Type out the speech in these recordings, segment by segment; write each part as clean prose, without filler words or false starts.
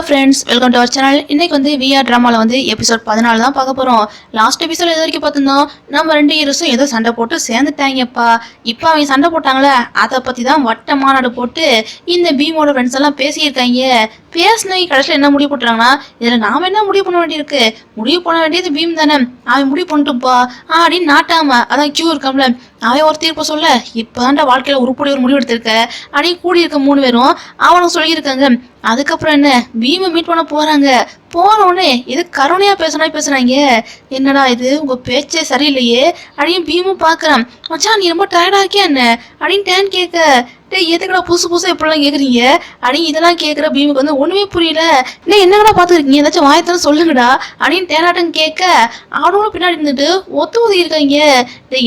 Hello friends, welcome to our channel. இன்னைக்கு வந்து VR ட்ராமாவில் வந்து எபிசோட் 14 தான் பார்க்க போகிறோம். லாஸ்ட் எபிசோட் எது வரைக்கும் பார்த்துருந்தோம், நம்ம 2 ஹீரோஸும் ஏதோ சண்டை போட்டு சேர்ந்துட்டாங்கப்பா. இப்போ அவங்க சண்டை போட்டாங்களே, அதை பற்றி தான் வட்ட மாநாடு போட்டு இந்த பீமோட ஃப்ரெண்ட்ஸ் எல்லாம் பேசியிருக்காங்க. பேசினவங்க கடைசியில் என்ன முடிவு போட்டுறாங்கன்னா, இதில் நாம் என்ன முடிவு பண்ண வேண்டியிருக்கு, முடிவு பண்ண வேண்டியது பீம் தானே, அவன் முடிவு பண்ணிட்டுப்பா அப்படின்னு நாட்டாம அதான் கியூ இருக்காம்ல, அவன் ஒரு தீர்ப்பு சொல்ல இப்போதான்டா வாழ்க்கையில் உருப்படி ஒரு முடிவு எடுத்திருக்க அப்படின்னு கூடி இருக்க 3 பேரும் அவனுக்கு சொல்லியிருக்காங்க. அதுக்கப்புறம் என்ன, பீமை மீட் பண்ண போறாங்க. போனோடனே இது கருணையா பேசுறாங்க. என்னடா இது, உங்க பேச்சே சரியில்லையே அப்படின்னு பீமும் பாக்குறான். மச்சான், நீ ரொம்ப டயர்டா இருக்கியா என்ன அப்படின்னு டேன் கேட்க, எதுக்கடா புதுசா இப்படிலாம் கேக்குறீங்க அப்படின்னு இதெல்லாம் கேட்குற பீமுக்கு வந்து ஒண்ணுமே புரியல. என்னங்கடா பாத்துருக்கீங்க, ஏதாச்சும் வாயத்தாலும் சொல்லுங்கடா அப்படின்னு டேனாட்டம் கேட்க, அவனும் பின்னாடி இருந்துட்டு ஒத்து இருக்காங்க.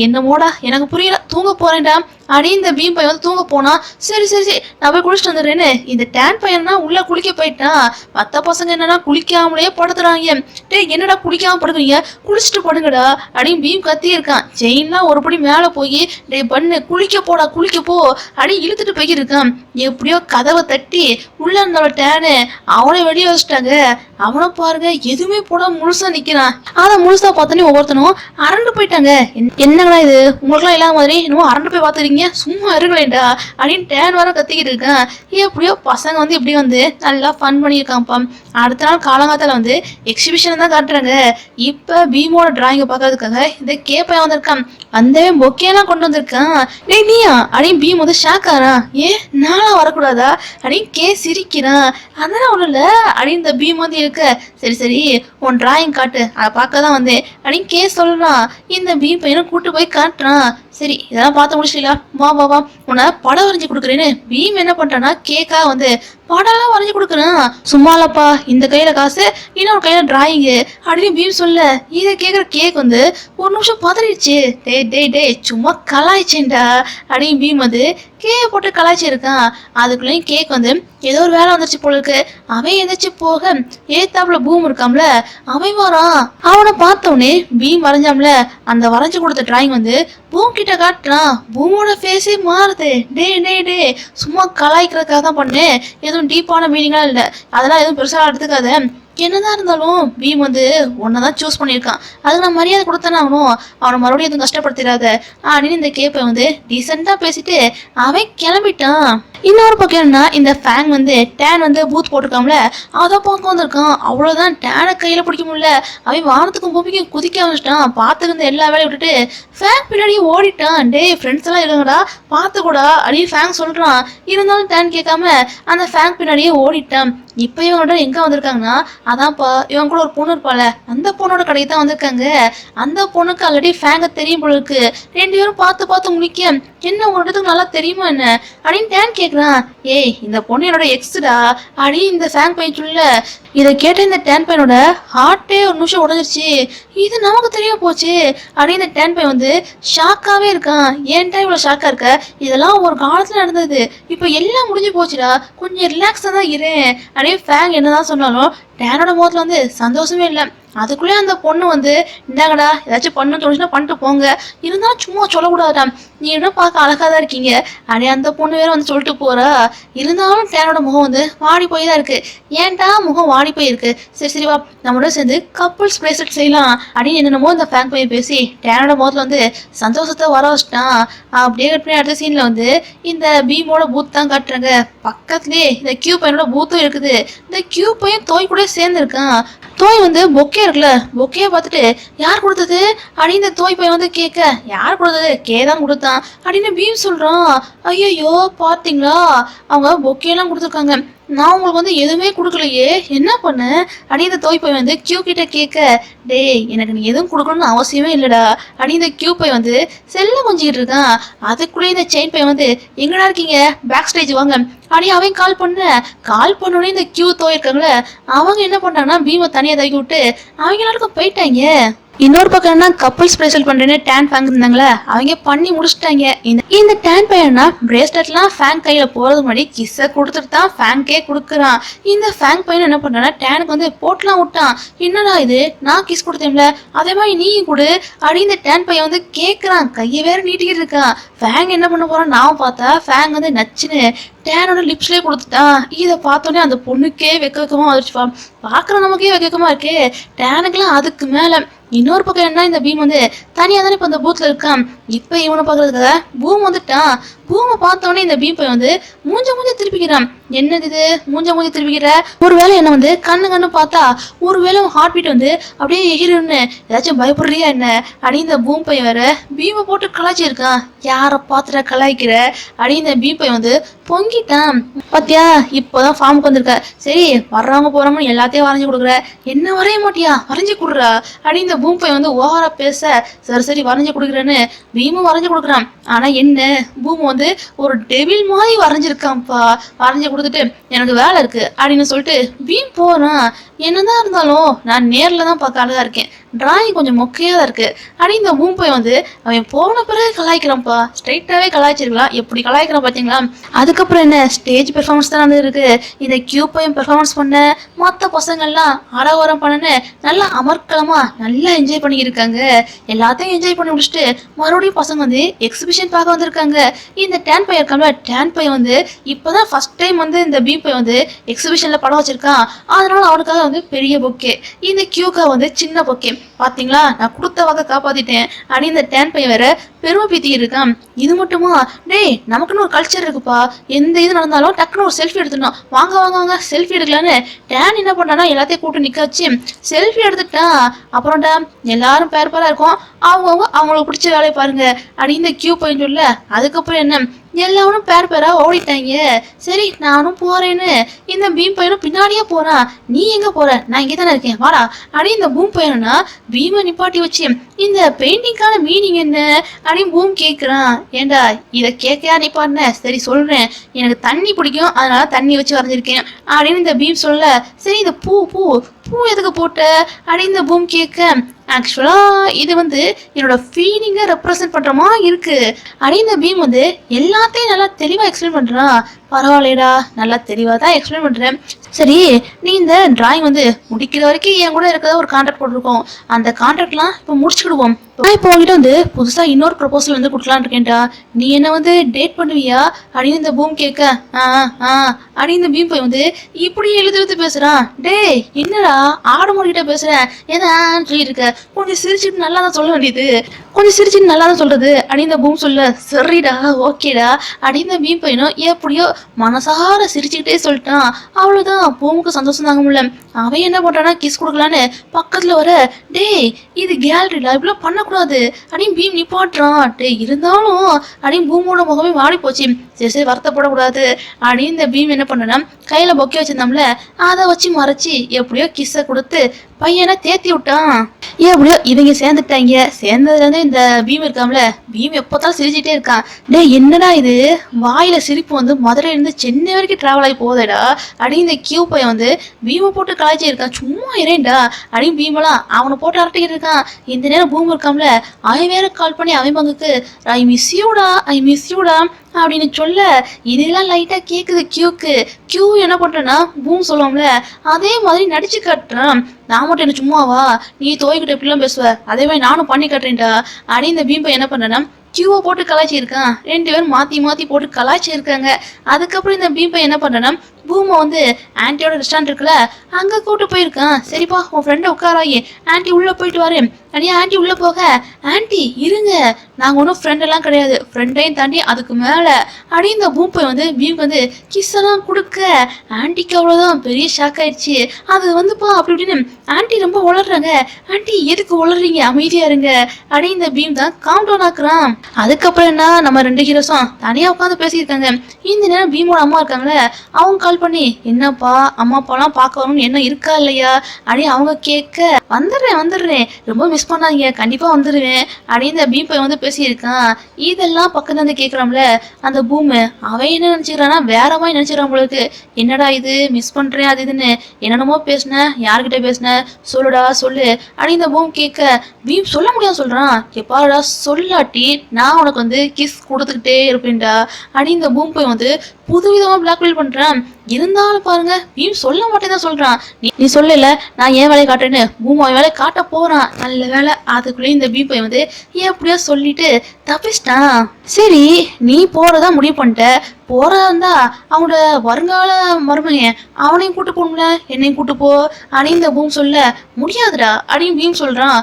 என்னமோடா எனக்கு புரியல, தூங்க போறேன்டா அப்படின்னு இந்த பீம் பையன் வந்து தூங்க போனா. சரி நான் போய் குளிச்சுட்டு வந்துடுறேன்னு இந்த டேன் பையனா உள்ள குளிக்க போயிட்டான். மற்ற பசங்க என்னன்னா குளிக்காமலே படுத்துறாங்க. என்னடா குளிக்காம படுக்குறீங்க, குளிச்சுட்டு படுங்கடா அப்படின்னு பீம் கத்தி இருக்கான். செயின்லாம் ஒருபடி மேலே போய் பண்ணு குளிக்க போடா குளிக்க போ அப்படின்னு இழுத்துட்டு போயிருக்கான். எப்படியோ கதவை தட்டி உள்ள இருந்தோட டேனு அவனை வெளியே வச்சுட்டாங்க. அவனை பாருங்க, எதுவுமே போட முழுசா நிக்கிறான். அதை முழுசா பார்த்தோன்னே ஒவ்வொருத்தனும் அரண்டு போயிட்டாங்க. என்னங்கடா இது, உங்களுக்குலாம் இல்லாத மாதிரி இன்னும் அரண்டு போய் பார்த்துருக்கீங்க, சும்மா இருங்களேன்டா அப்படின்னு டேன் வர கத்திக்கிட்டு இருக்கான். எப்படியோ பசங்க வந்து இப்படி வந்து நல்லா ஃபன் பண்ணியிருக்கான்ப்பா. அடுத்த நாள் காலங்காத்தால வந்து எக்ஸிபிஷன் தான் காட்டுறாங்க. இப்போ பீமோட டிராயிங்கை பார்க்கறதுக்காக இந்த கேப்பையா வந்திருக்கான். அந்த பொக்கேலாம் கொண்டு வந்திருக்கான். நீயா அப்படின்னு பீம் வந்து ஷாக் ஆறான். நானா வரக்கூடாதா அப்படின்னு கே சிரிக்கிறான். அதெல்லாம் ஒன்றும் இல்லை அப்படின்னு இந்த பீம் வந்து இருக்க. சரி உன் டிராயிங் காட்டு, அதை பார்க்க தான் வந்தேன் அப்படின்னு கே சொல்றான். இந்த பீம் பையனை கூட்டு போய் காட்டுறான். சரி, இதெல்லாம் பார்த்து முடிச்சிட்டீங்களா, வா உன்னை படம் வரைஞ்சி கொடுக்குறேன்னு பீம் என்ன பண்றான்னா கேக்கா வந்து படம்லாம் வரைஞ்சி கொடுக்குறான். சும்மாலப்பா, இந்த கையில காசு, இன்னொரு கையில டிராயிங்கு அப்படின்னு பீம் சொல்ல, இதை கேட்குற கேக் வந்து ஒரு நிமிஷம் பதறிடுச்சு. டே சும்மா கலாய்ச்சேன்டா அப்படின்னு பீம் வந்து கேக் போட்டு கலாய்ச்சிருக்கான். அதுக்குள்ளேயும் கேக் வந்து ஏதோ ஒரு வேலை வந்துருச்சு போல இருக்கு. அவன் எந்திரிச்சு போக ஏத்தாப்புல பூம் இருக்காம்ல, அவன் வரான். அவனை பார்த்தோன்னே பீம் வரைஞ்சாம்ல, அந்த வரைஞ்சு கொடுத்த டிராயிங் வந்து பூம் கிட்ட காட்டுறான். பூமோட ஃபேஸே மாறுது. டே சும்மா கலாய்க்கிறதுக்காக தான் பண்ணேன், எதுவும் டீப்பான மீனிங்லாம் இல்லை, அதெல்லாம் எதுவும் பெருசாக எடுத்துக்காத. என்னதான் இருந்தாலும் பீம் வந்து ஒன்னதான் சூஸ் பண்ணியிருக்கான், அதுக்கு நான் மரியாதை கொடுத்தானே ஆகணும், அவனை மறுபடியும் எதுவும் கஷ்டப்படுத்திடாத அப்படின்னு இந்த கேப்பை வந்து டீசெண்டாக பேசிட்டு அவன் கிளம்பிட்டான். இன்னொரு பக்கம் என்னன்னா, இந்த ஃபேங் வந்து டேன் வந்து பூத் போட்டிருக்காம்ல, அதை பார்க்க வந்திருக்கான். அவ்வளோதான், டேனை கையில் பிடிக்க முடியல. அவன் வானத்துக்கும் பூமிக்கும் குதிக்க ஆரம்பிச்சிட்டான். பார்த்துக்கிந்த எல்லா வேலையும் விட்டுட்டு ஃபேங் பின்னாடியே ஓடிட்டான். ஃப்ரெண்ட்ஸ் எல்லாம் இருக்காங்கடா பார்த்துக்கூடா அப்படின்னு ஃபேங் சொல்கிறான். இருந்தாலும் டேன் கேட்காம அந்த ஃபேங் பின்னாடியே ஓடிட்டான். இப்போ இவங்களோட எங்கே வந்திருக்காங்கன்னா, அதான்ப்பா இவங்க கூட ஒரு பொண்ணு இருப்பாள், அந்த பொண்ணோட கடைக்கு தான் வந்திருக்காங்க. அந்த பொண்ணுக்கு ஆல்ரெடி ஃபேங்கை தெரியும் போல இருக்கு. 2 பேரும் பார்த்து முடிக்க, என்ன உங்களோட இடத்துக்கு நல்லா தெரியுமா என்ன அப்படின்னு டேன் கேட்குறான். இந்த பொண்ணு என்னோட எக்ஸ்டா அப்படின்னு இந்த ஃபேங் பையன் சொல்ல, இதை கேட்ட இந்த டேன் பையனோட ஹார்ட்டே ஒரு நிமிஷம் உடஞ்சிருச்சு. இது நமக்கு தெரிய போச்சு அப்படின்னு இந்த டேன் பையன் வந்து ஷாக்காவே இருக்கான். ஏன்டா இவ்வளோ ஷாக்கா இருக்க, இதெல்லாம் ஒரு காலத்துல நடந்தது, இப்போ எல்லாம் முடிஞ்சு போச்சுடா, கொஞ்சம் ரிலாக்ஸா தான் இருேன் அப்படியே ஃபேங் என்னதான் சொன்னாலும் டேனோட முகத்துல வந்து சந்தோஷமே இல்லை. அதுக்குள்ளே அந்த பொண்ணு வந்து, இந்தாங்கடா ஏதாச்சும் பண்ணு தோணுச்சுன்னா பண்ணிட்டு போங்க, இருந்தாலும் சும்மா சொல்லக்கூடாதா, நீ என்ன பார்க்க அழகாக தான் இருக்கீங்க அப்படியே அந்த பொண்ணு வேற வந்து சொல்லிட்டு போறா. இருந்தாலும் டேனோட முகம் வந்து வாடி போய் தான் இருக்கு. ஏன்டா முகம் வாடி போயிருக்கு, சரி வா நம்மளோட சேர்ந்து கப்புள்ஸ் பிரேஸ்லெட் செய்யலாம் அப்படின்னு என்னென்னமோ இந்த ஃபேங் பையன் பேசி டேனோட முகத்துல வந்து சந்தோஷத்தை வர வச்சிட்டான். அப்படியே கட் பண்ணி அடுத்த சீன்ல வந்து இந்த பீமோட பூத் தான் காட்டுறாங்க. பக்கத்துலேயே இந்த கியூ பையனோட பூத்தும் இருக்குது. இந்த கியூ பையன் தோய் கூட சேர்ந்துருக்கான். தோய் வந்து பொக்கே இருக்குல்ல, பொக்கையை பார்த்துட்டு யார் கொடுத்தது அப்படின்னு இந்த தோய் பையன் வந்து கேட்க, யார் கொடுத்தது, கே தான் கொடுத்தான் அப்படின்னு பீம் சொல்றான். ஐயோ பார்த்தீங்களா, அவங்க பொக்கையெல்லாம் கொடுத்துருக்காங்க, நான் உங்களுக்கு வந்து எதுவுமே கொடுக்கலையே, என்ன பண்ண அப்படின்னு இந்த தோய் பையன் வந்து கியூ கிட்ட கேட்க, எனக்கு நீ எதுவும் கொடுக்கணும்னு அவசியமே இல்லைடா அப்படின்னு இந்த கியூ பையன் வந்து செல்ல கொஞ்சிக்கிட்டு இருக்கான். அதுக்குள்ளே இந்த செயின் பையன் வந்து எங்கடா இருக்கீங்க, பேக் ஸ்டேஜ் வாங்க அப்படி அவன் கால் பண்ணோடனே இந்த கியூ தோயிருக்காங்களே அவங்க என்ன பண்ணாங்கன்னா பீமை தனியாக தவிக்க விட்டு அவங்க எல்லாருக்கும் போயிட்டாங்க. இன்னொரு பக்கம் என்ன, கப்புள்ஸ் பிரேஸ்லெட் பண்றேன்னு டேன் ஃபேங் இருந்தாங்களே, அவங்க பண்ணி முடிச்சுட்டாங்க. இந்த டேன் பையனா பிரேஸ்லெட்லாம் ஃபேங் கையில போறது முன்னாடி கிஸ்ஸை கொடுத்துட்டு தான் ஃபேங்க்கே கொடுக்குறான். இந்த ஃபேங் பையன் என்ன பண்றான்னா டேனுக்கு வந்து போட்டுலாம் விட்டான். என்னடா இது, நான் கிஸ் கொடுத்தேன்ல அதே மாதிரி நீயும் கொடு அப்படின்னு இந்த டேன் பையன் வந்து கேட்குறான். கையை வேற நீட்டிக்கிட்டு இருக்கான். ஃபேங் என்ன பண்ண போறான் நான் பார்த்தா ஃபேங் வந்து நச்சுன்னு டேனோட லிப்ஸ்லேயே கொடுத்துட்டான். இதை பார்த்தோன்னே அந்த பொண்ணுக்கே வெக்கமா வந்துருச்சுப்பா. பார்க்குற நமக்கே வெக்கமா இருக்கே, டேனுக்குலாம் அதுக்கு மேலே. இன்னொரு பக்கம் என்ன, இந்த பீம் வந்து தனியாக தானே இப்போ அந்த பூத்தில் இருக்கான். இப்போ இவனை பார்க்கறதுக்காக பூம் வந்துட்டான். பூமை பார்த்தோன்னே இந்த பீம் போய் வந்து மூஞ்ச திருப்பிக்கிறான். என்னது இது, மூஞ்ச திருப்பிக்கிற? ஒருவேளை என்ன வந்து கண்ணு பார்த்தா ஒருவேளை ஹார்ட் பீட் வந்து அப்படியே எகிருன்னு ஏதாச்சும் பயப்படுறியா என்ன அப்படி இந்த பூம் பை வேற பீமை போட்டு கலாய்ச்சிருக்கான். யாரை பார்த்துட கலாய்க்கிற அப்படி இந்த பீம் பை வந்து பொங்கிட்டான். பாத்தியா, இப்போதான் ஃபார்முக்கு வந்திருக்க. சரி, வர்றவங்க போறவங்க எல்லாத்தையும் வரைஞ்சி கொடுக்குற, என்ன வரைய மாட்டியா, வரைஞ்சி கொடுறா அப்படி இந்த பூம் பை வந்து ஓவரா பேச, சரி வரைஞ்சி கொடுக்குறேன்னு பீமும் வரைஞ்சி கொடுக்குறான். ஆனா என்ன, பூம் வந்து ஒரு டெவில் மாதிரி வரைஞ்சிருக்கான்ப்பா. வரைஞ்சி கொடுத்துட்டு எனக்கு வேலை இருக்கு அப்படின்னு சொல்லிட்டு பீம் போறான். என்னதான் இருந்தாலும் நான் நேர்ல தான் பார்க்க அழகா இருக்கேன், டிராயிங் கொஞ்சம் மொக்கையா தான் இருக்கு அப்படி இந்த பூம் போய் வந்து அவன் போன பிறகு கலாய்க்கிறான்ப்பா. ஸ்ட்ரைட்டாவே கலாய்ச்சிருக்கலாம், எப்படி கலாய்க்கிறான் பாத்தீங்களா. அதுக்கப்புறம் என்ன, ஸ்டேஜ் பெர்ஃபார்மன்ஸ் தான் வந்து இருக்கு. இந்த கியூப்பையும் பெர்ஃபார்மன்ஸ் பண்ண, மொத்த பசங்கள்லாம் ஆடவாரம் பண்ணனு நல்லா அமர்க்கலமா நல்லா என்ஜாய் பண்ணியிருக்காங்க. எல்லாத்தையும் என்ஜாய் பண்ணி முடிச்சுட்டு மறுபடியும் பசங்க வந்து எக்ஸிபிஷன் பார்க்க வந்திருக்காங்க. இந்த டேன் பை இருக்காங்க, டேன் பை வந்து இப்பதான் ஃபர்ஸ்ட் டைம் வந்து இந்த பீம் பை வந்து எக்ஸிபிஷன்ல படம் வச்சிருக்கான். அதனால அவனுக்காக வந்து பெரிய பொக்கே, இந்த கியூக்கா வந்து சின்ன பொக்கே. பாத்தீங்களா, நான் கொடுத்த வாக்க காப்பாத்திட்டேன் அப்படி இந்த டேன் பை வேற பெருமை பீத்தி இருக்கான். இது மட்டுமா, டேய் நமக்குன்னு ஒரு கல்ச்சர் இருக்குப்பா, எந்த இது நடந்தாலும் டக்குன்னு ஒரு செல்ஃபி எடுத்துடணும், வாங்க வாங்க வாங்க செல்ஃபி எடுக்கலான்னு டேன் என்ன பண்ணானா எல்லாத்தையும் கூட்டு நிக்க வச்சு செல்ஃபி எடுத்துட்டான். அப்புறம்டா எல்லாரும் பேர் பேரா இருக்கும், அவங்கவுங்க அவங்களுக்கு பிடிச்ச வேலையை பாருங்க அப்படி இந்த கியூ பையன் சொல்ல. அதுக்கப்புறம் என்ன, எல்லாரும் பேர் பேரா ஓடிட்டாங்க. சரி நானும் போறேன்னு இந்த பீம் பையனும் பின்னாடியே போறான். நீ எங்க போற, நான் இங்கே தானே இருக்கேன் வாடா அப்படி இந்த பூம் பையனா பீமை நிப்பாட்டி வச்சு இந்த பெயிண்டிங்கான மீனிங் என்ன அப்படின்னு பூம் கேட்குறான். ஏண்டா இதை கேட்கையா நிப்பாட்டின, சரி சொல்றேன், எனக்கு தண்ணி பிடிக்கும் அதனால தண்ணி வச்சு வரைஞ்சிருக்கேன் அப்படின்னு இந்த பீம் சொல்ல. சரி இந்த பூ பூ பூ எதுக்கு போட்ட அப்படின்னு இந்த பூம் கேட்க, ஆக்சுவலா இது வந்து என்னோட ஃபீலிங்கை ரெப்ரசென்ட் பண்ற மாதிரி இருக்கு அப்படி இந்த பீம் வந்து எல்லாத்தையும் நல்லா தெளிவா எக்ஸ்பிளைன் பண்றான். பரவாயில்லடா, நல்லா தெளிவா தான் எக்ஸ்பிளைன் பண்றேன். சரி, நீ இந்த டிராயிங் வந்து முடிக்கிற வரைக்கும் என் கூட இருக்கிறதா ஒரு கான்ட்ராக்ட் போட்டிருக்கோம், அந்த கான்ட்ராக்ட்லாம் இப்போ முடிச்சுக்கிடுவோம். நான் இப்போ உங்ககிட்ட வந்து புதுசா இன்னொரு ப்ரொபோசல் வந்து கொடுக்கலான்னு இருக்கேன்டா, நீ என்ன வந்து டேட் பண்ணுவியா அப்படின்னு இந்த பூம் கேட்க. அப்படின்னு இந்த பீம் போய் வந்து இப்படி எழுதுறது பேசுறான். டேய் என்னடா ஆடமோடிக்கிட்ட பேசுறேன், ஏதான்னு சொல்லிட்டு இருக்க, கொஞ்சம் சிரிச்சுட்டு நல்லா தான் சொல்ல வேண்டியது, கொஞ்சம் சிரிச்சுட்டு நல்லா தான் சொல்றது அப்படின்னு இந்த பூம் சொல்ல. சரிடா ஓகேடா அப்படின்னு இந்த பீம் பையனும் எப்படியோ மனசார சிரிச்சுக்கிட்டே சொல்லிட்டான். அவ்வளவுதான், பூமுக்கு சந்தோஷம் தாங்க முடியல. அவன் என்ன பண்றானா, கிஸ் கொடுக்கலான்னு பக்கத்துல வர, டேய் இது கேலரிடா, இப்படிலாம் பண்ணக்கூடாது அப்படின்னு பீம் நிப்பாட்டுறான். டேய் இருந்தாலும் அப்படின்னு பூமோட முகமே வாடி போச்சு. சரி வருத்தப்படக்கூடாது அப்படின்னு இந்த பீம் என்ன பண்ணனா, கையில பொக்கே வச்சிருந்தோம்ல அதை வச்சு மறைச்சி எப்படியோ கிஸ்ஸை கொடுத்து பையனை தேத்தி விட்டான். எப்படியோ இவங்க சேர்ந்துட்டாங்க. சேர்ந்ததுலேருந்து இந்த பீம் இருக்காமல, பீம் எப்போத்தாலும் சிரிச்சுட்டே இருக்கான். டே என்னடா இது, வாயில சிரிப்பு வந்து மதுரையிலேருந்து சென்னை வரைக்கும் டிராவல் ஆகி போதேடா அப்படின்னு இந்த கியூ பையன் வந்து பீமை போட்டு கலாய்ச்சி இருக்கான். சும்மா இரேண்டா அப்படின்னு பீமெல்லாம் அவனை போட்டு அரட்டிக்கிட்டு இருக்கான். இந்த நேரம் பூம் இருக்காமல, அவன் வேற கால் பண்ணி அவன் பங்குக்கு ஐ மிஸ் யூடா அப்படின்னு சொல்ல, இதெல்லாம் லைட்டா கேக்குது கியூக்கு. கியூ என்ன பண்றேன்னா பூம் சொல்லுவோம்ல அதே மாதிரி நடிச்சு காட்டுறான். நான் மட்டும் என்ன சும்மாவா, நீ தோய்கிட்ட எப்படிலாம் பேசுவ, அதே மாதிரி நானும் பண்ணி காட்டுறேன்டா அப்படின்னு இந்த பீம்பை என்ன பண்றேன்னா கியூவை போட்டு கலாய்ச்சி இருக்கான். ரெண்டு பேரும் மாத்தி போட்டு கலாய்ச்சி இருக்காங்க. அதுக்கப்புறம் இந்த பீம்பை என்ன பண்றேன்னா பூமை வந்து ஆன்ட்டியோட ரெஸ்டாரண்ட் இருக்குல்ல அங்கே கூப்பிட்டு போயிருக்கான். சரிப்பா உன் ஃப்ரெண்டை உட்காராயி, ஆன்ட்டி உள்ளே போயிட்டு வரேன் அப்படியே ஆன்ட்டி உள்ளே போக, ஆன்ட்டி இருங்க நாங்கள் ஒன்றும் ஃப்ரெண்டெல்லாம் கிடையாது, ஃப்ரெண்டையும் தாண்டி அதுக்கு மேலே அப்படி இந்த பூம்பை வந்து பீம் வந்து கிஸ் எல்லாம் கொடுக்க, ஆன்ட்டிக்கு அவ்வளோதான் பெரிய ஷாக் ஆயிடுச்சு. அது வந்துப்பா அப்படி இப்படின்னு ஆன்ட்டி ரொம்ப உளர்றாங்க. ஆன்ட்டி எதுக்கு உளர்றீங்க, அமைதியா இருங்க அப்படி இந்த பீம் தான் காம் டவுன் ஆக்குறான். அதுக்கப்புறம் என்ன, நம்ம ரெண்டு ஹீரோஸும் தனியாக உட்காந்து பேசியிருக்காங்க. இந்த நேரம் பீமோட அம்மா இருக்காங்களே அவங்க கால் பண்ணி, என்னப்பா அம்மா அப்பாலாம் பார்க்க வரணும்னு என்ன இருக்கா இல்லையா அப்படின்னு அவங்க கேட்க, வந்துடுறேன் ரொம்ப மிஸ் பண்ணாதீங்க கண்டிப்பா வந்துடுவேன் அப்படின்னு இந்த பீம் பையன் வந்து பேசியிருக்கான். இதெல்லாம் பக்கத்துல வந்து கேட்கறாம்ல அந்த பூமு, அவன் என்ன நினைச்சுக்கிறான்னா வேற மாதிரி நினைச்சுக்கிறான் உங்களுக்கு. என்னடா இது மிஸ் பண்றேன் அது இதுன்னு என்னென்னமோ பேசின, யார்கிட்ட பேசின சொல்லுடா சொல்லு அப்படின்னு இந்த பூம் கேட்க, பீம் சொல்ல முடியாது சொல்றான். எப்பாடா சொல்லாட்டி நான் உனக்கு வந்து கிஸ் கொடுத்துக்கிட்டே இருப்பேன்டா அப்படின்னு இந்த பூம் பையன் வந்து புதுவிதமா பிளாக்மெயில் பண்றான். இருந்தாலும் பாருங்க பீம் சொல்ல மாட்டேதான் சொல்றான். நீ சொல்லல நான் ஏன் வேலையை காட்டுறேன்னு பூம் அவன் வேலையை காட்ட போறான். நல்ல வேலை அதுக்குள்ளேயும் இந்த பீம் பையன் வந்து எப்படியோ சொல்லிட்டு தப்பிச்சிட்டான். சரி நீ போறதா முடிவு பண்ணிட்ட, போறதா இருந்தா அவனோட வருங்கால மருமகன் அவனையும் கூட்டு போகணும்ல, என்னையும் கூட்டு போ அப்படின்னு இந்த பூம் சொல்ல முடியாதுடா அப்படின்னு பீம் சொல்றான்.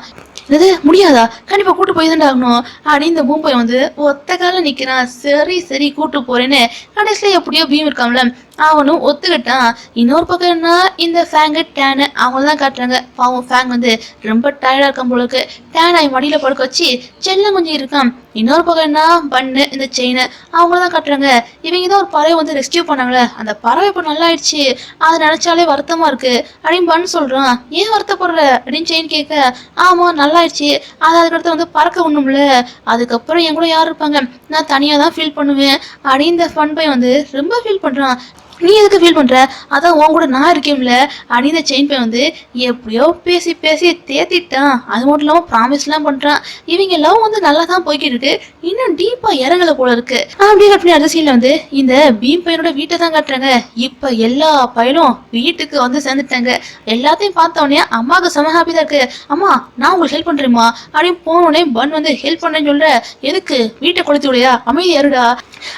இது முடியாதா, கண்டிப்பா கூட்டு போய் தான் ஆகணும் அப்படின்னு இந்த பூம் பையன் வந்து ஒத்த கால நிக்கிறான். சரி சரி கூட்டு போறேன்னு கடைசியில எப்படியோ பீம் இருக்கான்ல அவனும் ஒத்துக்கிட்டான். இன்னொரு பக்கம் என்ன இந்த ஃபேங்கு டேனு அவங்க தான் காட்டுறாங்க. பாவம் ஃபேங் வந்து ரொம்ப டயர்டா இருக்கான் போலுக்கு. டேன் அவன் மடியில படுக்க வச்சு செல்லம் கொஞ்சம் இருக்கான். இன்னொரு பக்கம் என்ன பண்ணு இந்த செயினு அவங்கள தான் காட்டுறாங்க. இவங்க தான் ஒரு பறவை வந்து ரெஸ்கியூ பண்ணாங்களே, அந்த பறவை இப்போ நல்லா ஆயிடுச்சு, அதை நினைச்சாலே வருத்தமா இருக்கு அப்படின்னு பண்ணு சொல்றான். ஏன் வருத்தப்படுற அப்படின்னு செயின் கேட்க, ஆமா நல்லா ஆயிடுச்சு, அது அதுக்கடுத்து வந்து பறக்க ஒண்ணும்ல, அதுக்கப்புறம் என் கூட யார் இருப்பாங்க, நான் தனியா தான் ஃபீல் பண்ணுவேன் அப்படின்னு இந்த ஃபன் பை வந்து ரொம்ப ஃபீல் பண்றான். நீ எதுக்கு ஃபீல் பண்ற, அதான் உன் கூட நான் இருக்கேன்ல அப்படின்னு செயின் பை வந்து எப்படியோ பேசி பேசி தேத்திட்டான். அது மட்டும் இல்லாம ப்ராமிஸ்லாம் பண்றான். இவங்க லவ் வந்து நல்லா தான் போய்கிட்டு இருக்கு, இன்னும் டீப்பா இறங்கல போல இருக்கு. அப்படியே கட்டின அடுத்த சீன்ல வந்து இந்த பீம் பையனோட வீட்டை தான் காட்டுறாங்க. இப்ப எல்லா பையனும் வீட்டுக்கு வந்து சேர்ந்துட்டாங்க. எல்லாத்தையும் பார்த்தோடனே அம்மாவுக்கு செம ஹாப்பி தான் இருக்கு. அம்மா நான் உங்களுக்கு ஹெல்ப் பண்றேம்மா அப்படின்னு போனோடனே பன் வந்து ஹெல்ப் பண்றேன்னு சொல்ற, எதுக்கு வீட்டை கொளுத்தி விடையா, அமைதி ஏறுடா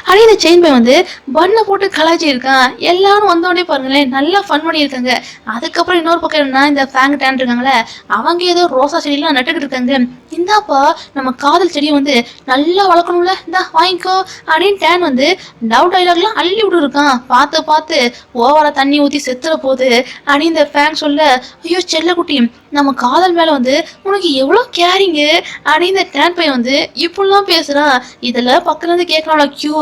அப்படின்னு இந்த செயின் பை வந்து பண்ணை போட்டு கலாச்சி இருக்கான். எல்லாரும் வந்தோடனே பாருங்களேன் நல்லா ஃபன் பண்ணியிருக்காங்க. அதுக்கப்புறம் இன்னொரு பக்கம் என்ன இந்த ஃபேங் டேன் இருக்காங்களே, அவங்க ஏதோ ரோசா செடியெல்லாம் நட்டுக்கிட்டு இருக்காங்க. இந்தாப்பா நம்ம காதல் செடியை வந்து நல்லா வளர்க்கணும்ல, இந்தா வாங்கிக்கோ அப்படின்னு டேன் வந்து லவ் டைலாக்லாம் அள்ளி விட்டு இருக்கான். பார்த்து பார்த்து ஓவரா தண்ணி ஊற்றி செத்துற போகுது அப்படின்னு இந்த ஃபேன் சொல்ல, ஐயோ செல்லக்குட்டி நம்ம காதல் மேல வந்து உனக்கு எவ்வளோ கேரிங்கு அப்படின்னு இந்த டேன் பையன் வந்து இப்படிலாம் பேசுறான். இதெல்லாம் பக்கத்துல இருந்து கேட்கறான் கியூ,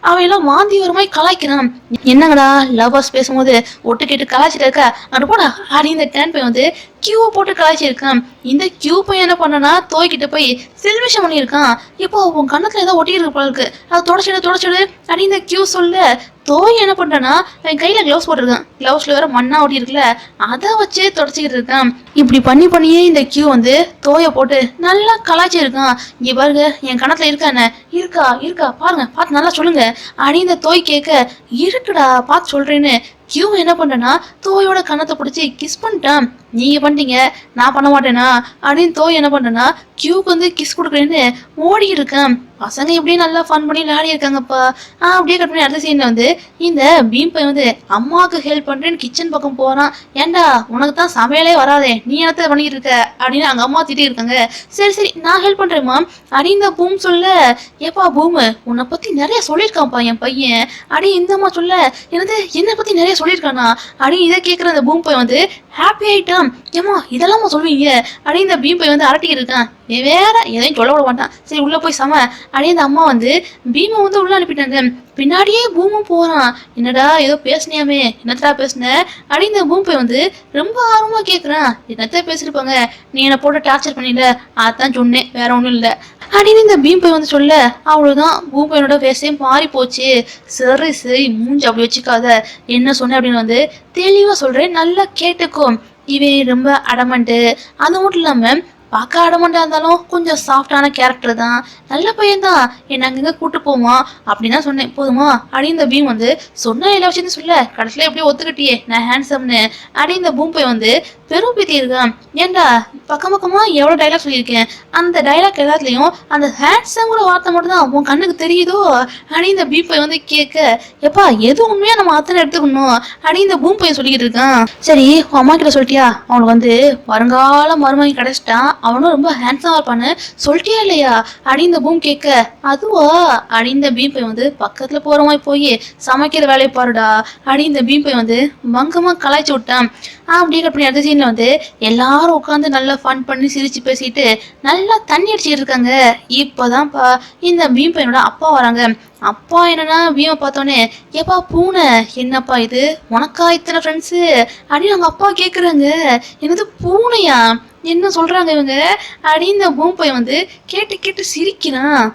அவையெல்லாம் மாந்தி ஒரு மாதிரி கலாய்க்கிறான். என்னங்கடா லவ்வர்ஸ் பேசும்போது ஒட்டு கேட்டு கலாய்ச்சிட்டு இருக்கா அடு போடா அப்படின்னு இந்த டேன் பையன் வந்து கியூவை போட்டு கலாய்ச்சிருக்கான். இந்த கியூ பையன் என்ன பண்ணனா தோய்கிட்ட போய் செல்விஷம் பண்ணியிருக்கான். இப்போ உன் கண்ணத்துல ஏதோ ஒட்டி இருக்கு போல இருக்கு, அதை தொடச்சிடு அப்படின்னு இந்த கியூ சொல்ல, தோய் என்ன பண்றானா அவன் கையில கிளவுஸ் போட்டிருக்கான். கிளவுஸ்ல வேற மண்ணா ஒட்டி இருக்குல்ல, அதை வச்சு தொடச்சிக்கிட்டு இருக்கான். இப்படி பண்ணியே இந்த கியூ வந்து தோயை போட்டு நல்லா கலாய்ச்சி இருக்கான். இங்க பாருங்க என் கணத்துல இருக்கானே, இருக்கா பாருங்க பார்த்து நல்லா சொல்லுங்க அப்படின்னு இந்த தோய் கேட்க, இருக்குடா பார்த்து சொல்றேன்னு கியூ என்ன பண்றேன்னா தோயோட கணத்தை பிடிச்சி கிஸ் பண்ணிட்டான். நீங்க பண்ணிட்டீங்க நான் பண்ண மாட்டேனா அப்படின்னு தோய் என்ன பண்றேன்னா கியூக்கு வந்து கிஸ் கொடுக்குறேன்னு ஓடி இருக்கேன். பசங்க இப்படியே நல்லா ஃபன் பண்ணி விளையாடி இருக்காங்கப்பா. அப்படியே கட் பண்ணி அடுத்த சீன்ல வந்து இந்த பீம் பையன் வந்து அம்மாவுக்கு ஹெல்ப் பண்றேன்னு கிச்சன் பக்கம் போறான். ஏண்டா உனக்கு தான் சமையலே வராதே, நீ என்னத்த பண்ணிட்டு இருக்க அப்படின்னு அங்க அம்மா திட்டி இருக்காங்க. சரி நான் ஹெல்ப் பண்றேம்மா அப்படின்னு இந்த பூம் சொல்ல, ஏப்பா பூம் உன்னை பத்தி நிறைய சொல்லியிருக்கான்ப்பா என் பையன் அப்படி இந்த அம்மா சொல்ல, என்னை பத்தி நிறைய சொல்லியிருக்கானா அப்படின்னு இதை கேட்குற அந்த பூம் பையன் வந்து ஹாப்பி ஆயிட்டான். ஏமா இதெல்லாம் சொல்லுவீங்க அப்படின்னு இந்த பீம் பையன் வந்து அரட்டிக்கிட்டு இருக்கான். வேற எதையும் சொல்ல விட மாட்டான். சரி உள்ள போய் சம அப்படின்னு இந்த அம்மா வந்து பீமை வந்து உள்ள அனுப்பிட்டாங்க. பின்னாடியே பூமும் போறான். என்னடா ஏதோ பேசுனியாமே, என்னத்தா பேசுன அப்படின்னு இந்த பூம் பையன் வந்து ரொம்ப ஆர்வமா கேட்குறான். என்னத்த பேசிருப்பாங்க, நீ என்னை போட்டு டார்ச்சர் பண்ணில அதான் சொன்னேன், வேற ஒன்றும் இல்லை அப்படின்னு இந்த பீம் பை வந்து சொல்ல, அவ்வளோதான் பூம் பையனோட ஃபேஸே மாறி போச்சு. சரி மூஞ்சி அப்படி வச்சுக்காத, என்ன சொன்னேன் அப்படின்னு வந்து தெளிவாக சொல்கிறேன் நல்லா கேட்டுக்கும். இவன் ரொம்ப அடமண்ட்டு, அது மட்டும் இல்லாமல் பார்க்க அடமண்டா இருந்தாலும் கொஞ்சம் சாஃப்டான கேரக்டர் தான், நல்ல பையன் தான், என்ன அங்கங்க கூட்டு போவான் அப்படின்னு தான் சொன்னேன் போதுமா அப்படின்னு இந்த பீம் வந்து சொன்ன எல்லா விஷயத்தையும் சொல்ல, கடைசியில் எப்படியோ ஒத்துக்கிட்டியே நான் ஹேண்ட்ஸம்னு அப்படின்னு இந்த பூம் பை வந்து பெரும் பீத்தி இருக்கான். ஏண்டா பக்கமா எவ்வளோ டைலாக் சொல்லியிருக்கேன், அந்த டைலாக் எல்லாத்துலேயும் அந்த ஹேண்ட்ஸம்ங்கிற வார்த்தை மட்டும் தான் உன் கண்ணுக்கு தெரியுதோ அப்படின்னு இந்த பீம் பை வந்து கேட்க, எப்பா எது உண்மையாக நம்ம அத்தனை எடுத்துக்கணும் அப்படின்னு இந்த பூம் பையன் சொல்லிக்கிட்டு இருக்கான். சரி உன் அம்மா கிட்ட சொல்லிட்டியா அவனுக்கு வந்து வருங்கால மருமகன் கிடைச்சிட்டான், அவனும் ரொம்ப ஹேண்ட்ஸமா இருப்பான்னு சொல்லிட்டியா இல்லையா அப்படின்னு இந்த பூம் கேட்க, அதுவா அப்படின்னு இந்த பீம் பை வந்து பக்கத்துல போற மாதிரி போய் சமைக்கிற வேலையை பாருடா அப்படின்னு இந்த பீம் பை வந்து மங்கமா கலாய்ச்சி விட்டான். அப்படியே கட் பண்ணி அடுத்த சீன்ல வந்து எல்லாரும் உட்காந்து நல்லா ஃபன் பண்ணி சிரிச்சு பேசிட்டு நல்லா தண்ணி அடிச்சுட்டு இருக்காங்க. இப்போதான்ப்பா இந்த பீம் பையனோட அப்பா வராங்க. அப்பா என்னன்னா பீமை பார்த்தோன்னே, ஏப்பா பூனை என்னப்பா இது உனக்கா இத்தனை ஃப்ரெண்ட்ஸு அப்படின்னு அவங்க அப்பா கேட்குறாங்க. என்னது பூனையா என்ன சொல்றாங்க இவங்க அப்படின்னு இந்த பூம் பையன் வந்து கேட்டு சிரிக்கிறான்.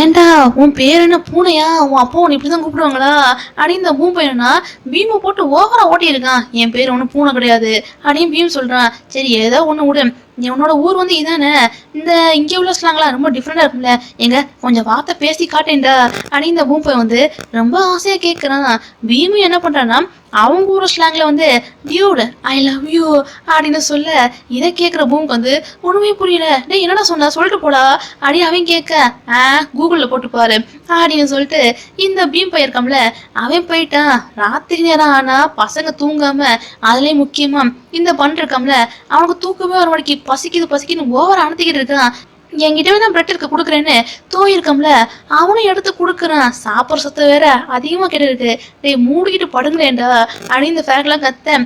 ஏண்டா உன் பேர் என்ன பூனையா, உன் அப்பா உன்னை இப்படிதான் கூப்பிடுவாங்களா அப்படின்னு இந்த பூம் பையனா பீமை போட்டு ஓவரா ஓட்டி இருக்கான். என் பேர் ஒன்றும் பூனை கிடையாது அப்படின்னு பீம் சொல்றான். சரி ஏதோ ஒன்று விடு, நீ உன்னோட ஊர் வந்து இதானே, இந்த இங்கே உள்ள ஸ்லாங்லாம் ரொம்ப டிஃப்ரெண்டா இருக்கும்ல, எங்க கொஞ்சம் வார்த்தை பேசி காட்டேன்டா அப்படின்னு இந்த பூம் பையன் வந்து ரொம்ப ஆசையா கேட்கறான். பீமும் என்ன பண்றான்னா அவங்க ஊர் ஸ்லாங்ல வந்து டியூட் ஐ லவ் யூ அப்படின்னு சொல்ல, இதை கேட்குற பூமுக்கு வந்து ஒண்ணுமே புரியல. டேய் என்னடா சொன்ன, சொல்லிட்டு போடா அப்படி அவன் கேட்க, கூகுளில் போட்டு பாரு அப்படின்னு சொல்லிட்டு இந்த பீம் பையன் இருக்கான்ல அவன் போயிட்டான். ராத்திரி நேரம் ஆனா பசங்க தூங்காம, அதுலயும் முக்கியமா இந்த பண் இருக்கான்ல அவனுக்கு தூக்கமே வர மாட்டேங்கி, பசிக்குது பசிக்குன்னு ஓவர அனுத்திக்கிட்டு இருக்கான். என்கிட்டவே நான் பிரெட் இருக்க கொடுக்குறேன்னு தோயிருக்கோம்ல அவனும் எடுத்து கொடுக்குறான். சாப்பிட்ற சத்தம் வேற அதிகமாக கிட்ட இருக்கு. டேய் மூடிக்கிட்டு படுங்களேன்டா அப்படின்னு இந்த ஃபேக்லாம் கத்த,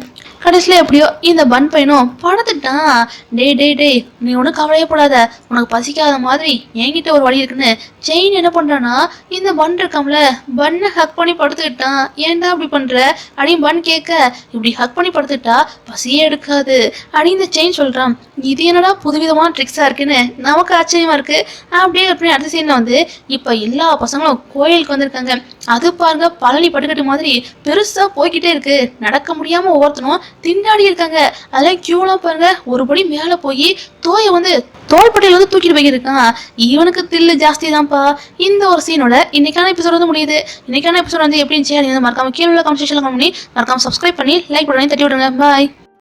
கடைசியில் எப்படியோ இந்த பன் பையனும் படுத்துட்டான். டேய் டேய் டேய் நீ ஒன்றும் கவலையப்படாத, உனக்கு பசிக்காத மாதிரி என்கிட்ட ஒரு வழி இருக்குன்னு செயின் என்ன பண்ணுறான்னா இந்த பன் இருக்காம்ல பன்னை ஹக் பண்ணி படுத்துக்கிட்டான். ஏன்டா அப்படி பண்ணுற அப்படின்னு பன் கேட்க, இப்படி ஹக் பண்ணி படுத்துக்கிட்டா பசியே எடுக்காது அப்படின்னு இந்த செயின் சொல்கிறான். இது என்னடா புதுவிதமான ட்ரிக்ஸாக இருக்குன்னு நமக்கு ஆச்சரியமா இருக்கு. அப்படியே எப்படி அடுத்த சீனில் வந்து இப்போ எல்லா பசங்களும் கோயிலுக்கு வந்திருக்காங்க. அது பாருங்க பழனி படுக்கட்டு மாதிரி பெருசாக போய்கிட்டே இருக்கு. நடக்க முடியாமல் ஒவ்வொருத்தனும் திண்டாடி இருக்காங்க. அதெல்லாம் கியூலாம் பாருங்க ஒருபடி மேலே போய் தோயை வந்து தோள்பட்டையில வந்து தூக்கிட்டு போயிருக்கான். இவனுக்கு தில்லு ஜாஸ்தி தான்ப்பா. இந்த ஒரு சீனோட இன்னைக்கான எபிசோட் வந்து முடியுது. இன்னைக்கான எபிசோட் வந்து எப்படி இருந்துச்சு அப்படின்னு மறக்காம கீழே உள்ள கமெண்ட் செக்ஷன்ல கமெண்ட் பண்ணி மறக்காம சப்ஸ்கிரைப் பண்ணி லைக் பண்ணி தட்டி விடுங்க. பாய்.